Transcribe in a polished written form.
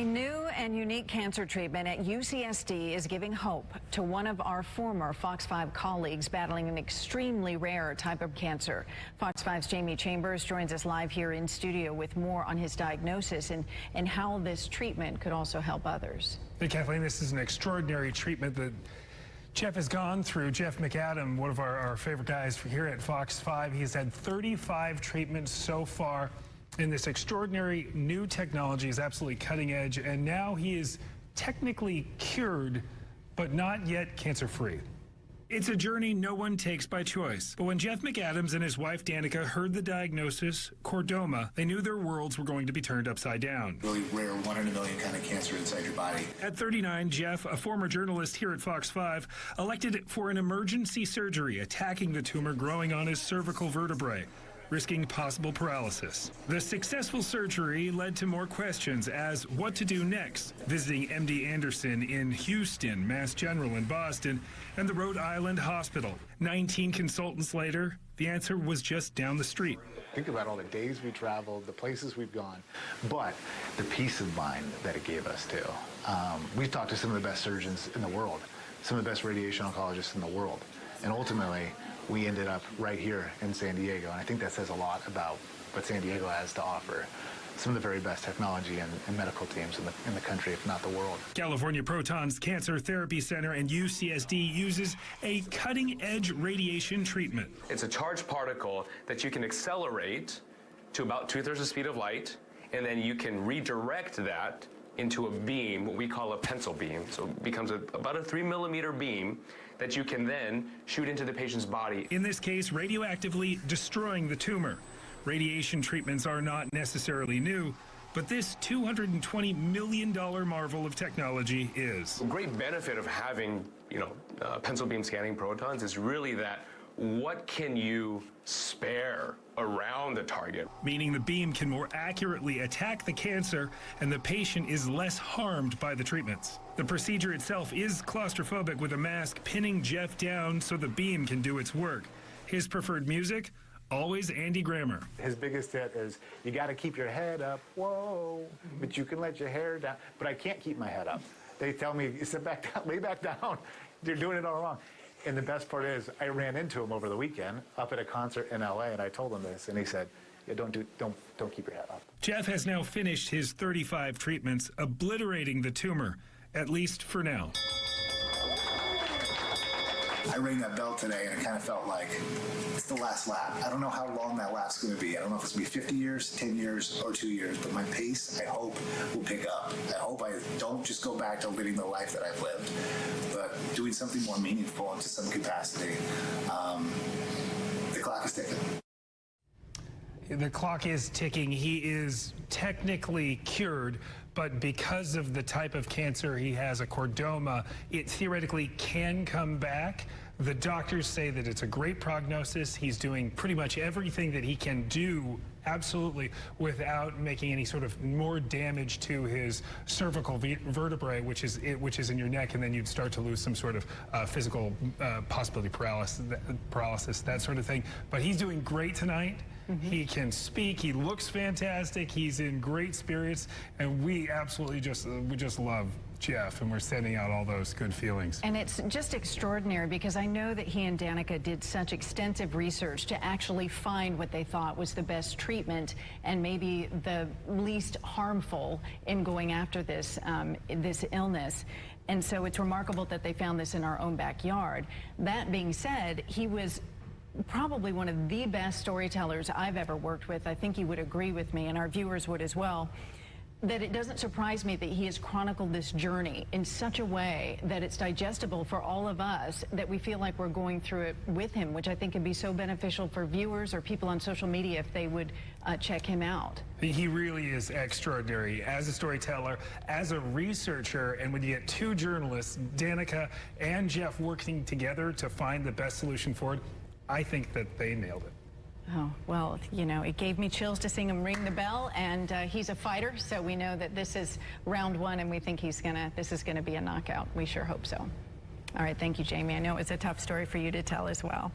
A new and unique cancer treatment at UCSD is giving hope to one of our former FOX5 colleagues battling an extremely rare type of cancer. FOX5's Jamie Chambers joins us live here in studio with more on his diagnosis and how this treatment could also help others. Hey, Kathleen, this is an extraordinary treatment that Jeff has gone through. Jeff McAdam, one of our favorite guys here at FOX5, he's had 35 treatments so far. And this extraordinary new technology is absolutely cutting edge, and now he is technically cured, but not yet cancer-free. It's a journey no one takes by choice. But when Jeff McAdams and his wife Danica heard the diagnosis, chordoma, they knew their worlds were going to be turned upside down. Really rare, 1 in a million kind of cancer inside your body. At 39, Jeff, a former journalist here at FOX5, elected for an emergency surgery attacking the tumor growing on his cervical vertebrae, risking possible paralysis. The successful surgery led to more questions as what to do next, visiting MD Anderson in Houston, Mass General in Boston, and the Rhode Island Hospital. 19 consultants later, the answer was just down the street. Think about all the days we traveled, the places we've gone, but the peace of mind that it gave us too. We've talked to some of the best surgeons in the world, some of the best radiation oncologists in the world, and ultimately, we ended up right here in San Diego, and I think that says a lot about what San Diego has to offer. Some of the very best technology and medical teams in the country, if not the world. California Proton's Cancer Therapy Center and UCSD uses a cutting-edge radiation treatment. It's a charged particle that you can accelerate to about 2/3 the speed of light, and then you can redirect that into a beam, what we call a pencil beam. So it becomes about a 3-millimeter beam that you can then shoot into the patient's body. In this case, radioactively destroying the tumor. Radiation treatments are not necessarily new, but this $220 million marvel of technology is. The great benefit of having, pencil beam scanning protons is really that what can you spare around the target? Meaning the beam can more accurately attack the cancer and the patient is less harmed by the treatments. The procedure itself is claustrophobic with a mask pinning Jeff down so the beam can do its work. His preferred music? Always Andy Grammer. His biggest hit is, you got to keep your head up, whoa, but you can let your hair down. But I can't keep my head up. They tell me, sit back down, lay back down. You're doing it all wrong. And the best part is, I ran into him over the weekend up at a concert in LA, and I told him this, and he said, yeah, don't keep your head up. Jeff has now finished his 35 treatments, obliterating the tumor, at least for now. I rang that bell today, and it kind of felt like it's the last lap. I don't know how long that lap's going to be. I don't know if it's going to be 50 years, 10 years, or 2 years, but my pace, I hope, will pick up. I hope I don't just go back to living the life that I've lived, but doing something more meaningful into some capacity. The clock is ticking. The clock is ticking. He is technically cured, but because of the type of cancer he has, a chordoma, it theoretically can come back. The doctors say that it's a great prognosis. He's doing pretty much everything that he can do, absolutely, without making any sort of more damage to his cervical vertebrae, which is in your neck, and then you'd start to lose some sort of physical possibility paralysis, that sort of thing. But he's doing great tonight. He can speak. He looks fantastic. He's in great spirits, and we absolutely just love Jeff, and we're sending out all those good feelings. And it's just extraordinary because I know that he and Danica did such extensive research to actually find what they thought was the best treatment and maybe the least harmful in going after this this illness. And so it's remarkable that they found this in our own backyard. That being said, he was probably one of the best storytellers I've ever worked with. I think you would agree with me, and our viewers would as well, that it doesn't surprise me that he has chronicled this journey in such a way that it's digestible for all of us, that we feel like we're going through it with him, which I think could be so beneficial for viewers or people on social media if they would check him out. He really is extraordinary as a storyteller, as a researcher, and when you get two journalists, Danica and Jeff, working together to find the best solution for it, I think that they nailed it. Oh, well, it gave me chills to see him ring the bell, and he's a fighter, so we know that this is round one, and we think this is gonna be a knockout. We sure hope so. All right, thank you, Jamie. I know it's a tough story for you to tell as well.